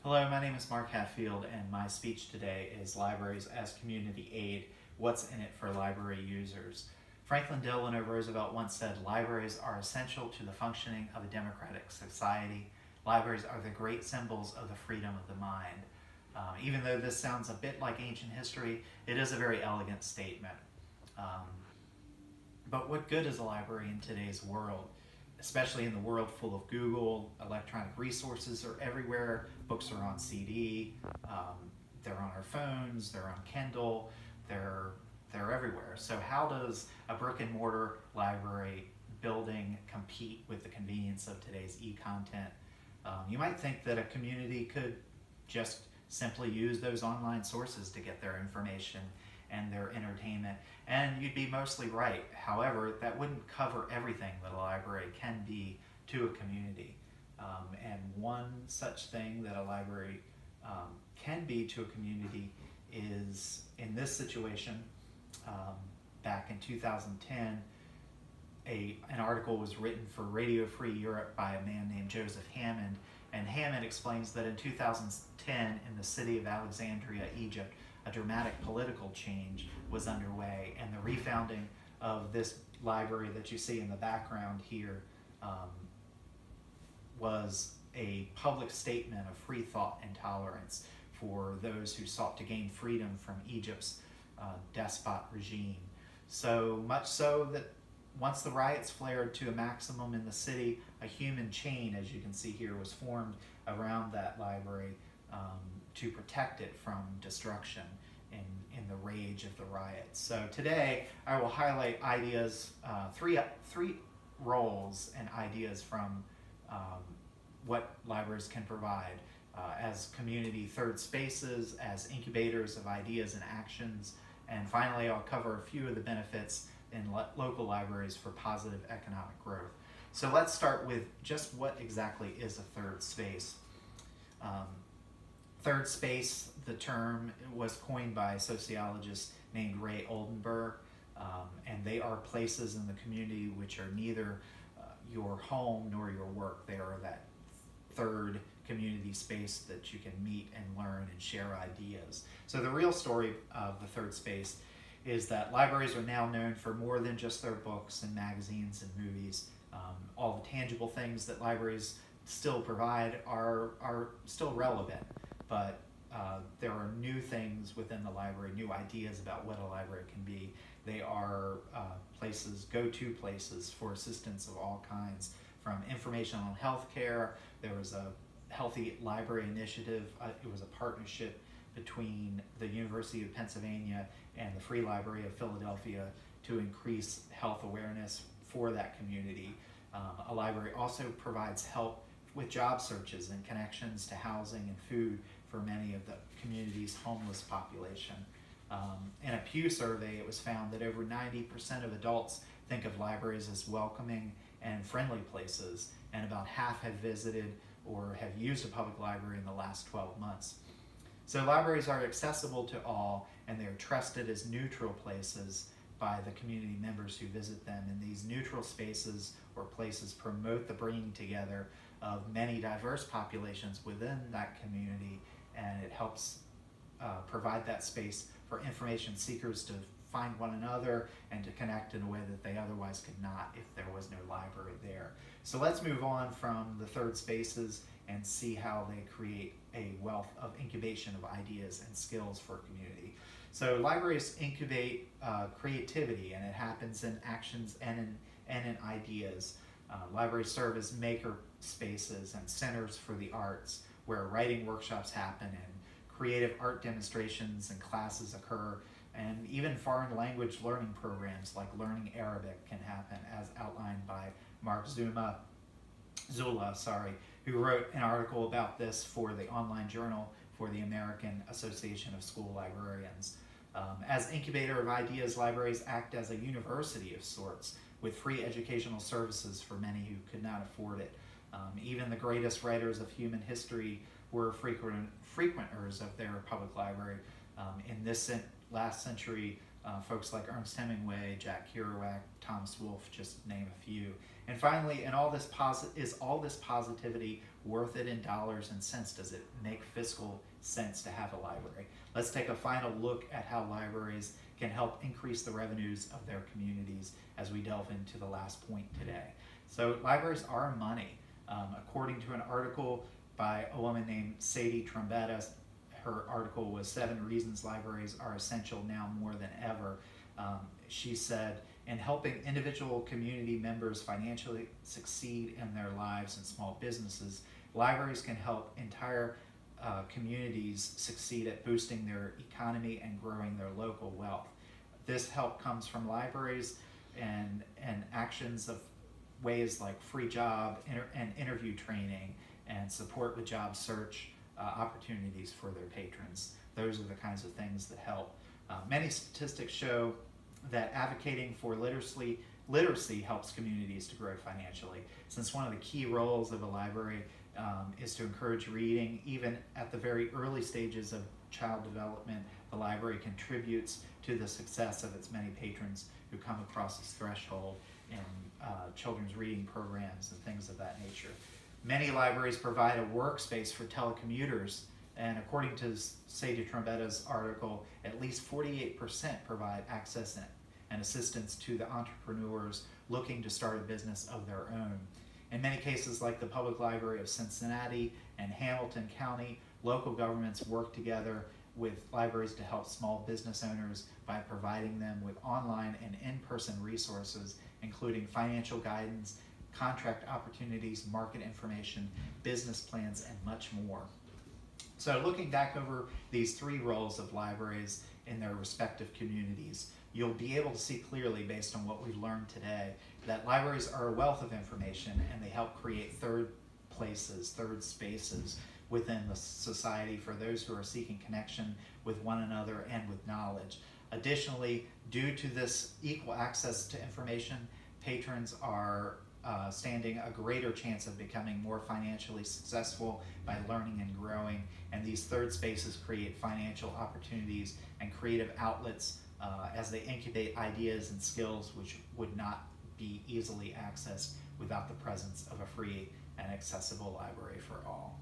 Hello, my name is Mark Hatfield, and my speech today is Libraries as Community Aid, What's in it for Library Users? Franklin Delano Roosevelt once said, libraries are essential to the functioning of a democratic society. Libraries are the great symbols of the freedom of the mind. Even though this sounds a bit like ancient history, it is a very elegant statement. Um, but what good is a library in today's world? Especially in the world full of Google, electronic resources are everywhere, books are on CD, they're on our phones, they're on Kindle, they're, they're everywhere. So how does a brick and mortar library building compete with the convenience of today's e-content? You might think that a community could just simply use those online sources to get their information and their entertainment, and you'd be mostly right. However, that wouldn't cover everything that a library can be to a community. And one such thing that a library can be to a community is, in this situation, back in 2010, an article was written for Radio Free Europe by a man named Joseph Hammond, and Hammond explains that in 2010 in the city of Alexandria, Egypt, a dramatic political change was underway, and the refounding of this library that you see in the background here was a public statement of free thought and tolerance for those who sought to gain freedom from Egypt's despot regime. So much so that once the riots flared to a maximum in the city, a human chain, as you can see here, was formed around that library to protect it from destruction in the rage of the riots. So today I will highlight ideas, three roles and ideas from what libraries can provide as community third spaces, as incubators of ideas and actions, and finally I'll cover a few of the benefits in local libraries for positive economic growth. So let's start with just what exactly is a third space. Third space, the term was coined by a sociologist named Ray Oldenburg, and they are places in the community which are neither your home nor your work. They are that third community space that you can meet and learn and share ideas. So the real story of the third space is that libraries are now known for more than just their books and magazines and movies. All the tangible things that libraries still provide are still relevant, but there are new things within the library, new ideas about what a library can be. They are places, go-to places for assistance of all kinds, from information on healthcare. There was a Healthy Library Initiative. It was a partnership between the University of Pennsylvania and the Free Library of Philadelphia to increase health awareness for that community. A library also provides help with job searches and connections to housing and food for many of the community's homeless population. In a Pew survey, it was found that over 90% of adults think of libraries as welcoming and friendly places, and about half have visited or have used a public library in the last 12 months. So libraries are accessible to all, and they are trusted as neutral places by the community members who visit them. And these neutral spaces or places promote the bringing together of many diverse populations within that community, and it helps provide that space for information seekers to find one another and to connect in a way that they otherwise could not if there was no library there. So let's move on from the third spaces and see how they create a wealth of incubation of ideas and skills for a community. So libraries incubate creativity, and it happens in actions and in ideas. Libraries serve as maker spaces and centers for the arts, where writing workshops happen and creative art demonstrations and classes occur, and even foreign language learning programs like Learning Arabic can happen, as outlined by Mark Zula, who wrote an article about this for the online journal for the American Association of School Librarians. As incubator of ideas, libraries act as a university of sorts, with free educational services for many who could not afford it. Even the greatest writers of human history were frequenters of their public library. In this last century, folks like Ernest Hemingway, Jack Kerouac, Thomas Wolfe, just to name a few. And finally, in all this positivity worth it in dollars and cents? Does it make fiscal sense to have a library? Let's take a final look at how libraries can help increase the revenues of their communities as we delve into the last point today. So libraries are money. According to an article by a woman named Sadie Trombetta, her article was 7 Reasons Libraries Are Essential Now More Than Ever. She said, in helping individual community members financially succeed in their lives and small businesses, libraries can help entire communities succeed at boosting their economy and growing their local wealth. This help comes from libraries and actions of ways like free job and interview training and support with job search opportunities for their patrons. Those are the kinds of things that help. Many statistics show that advocating for literacy helps communities to grow financially. Since one of the key roles of a library is to encourage reading, even at the very early stages of child development, the library contributes to the success of its many patrons who come across this threshold in children's reading programs and things of that nature. Many libraries provide a workspace for telecommuters, and according to Sadie Trombetta's article, at least 48% provide access and assistance to the entrepreneurs looking to start a business of their own. In many cases, like the Public Library of Cincinnati and Hamilton County, local governments work together with libraries to help small business owners by providing them with online and in-person resources, including financial guidance, contract opportunities, market information, business plans, and much more. So looking back over these 3 roles of libraries in their respective communities, you'll be able to see clearly, based on what we've learned today, that libraries are a wealth of information, and they help create third places, third spaces within the society for those who are seeking connection with one another and with knowledge. Additionally, due to this equal access to information, patrons are standing a greater chance of becoming more financially successful by learning and growing, and these third spaces create financial opportunities and creative outlets as they incubate ideas and skills which would not be easily accessed without the presence of a free and accessible library for all.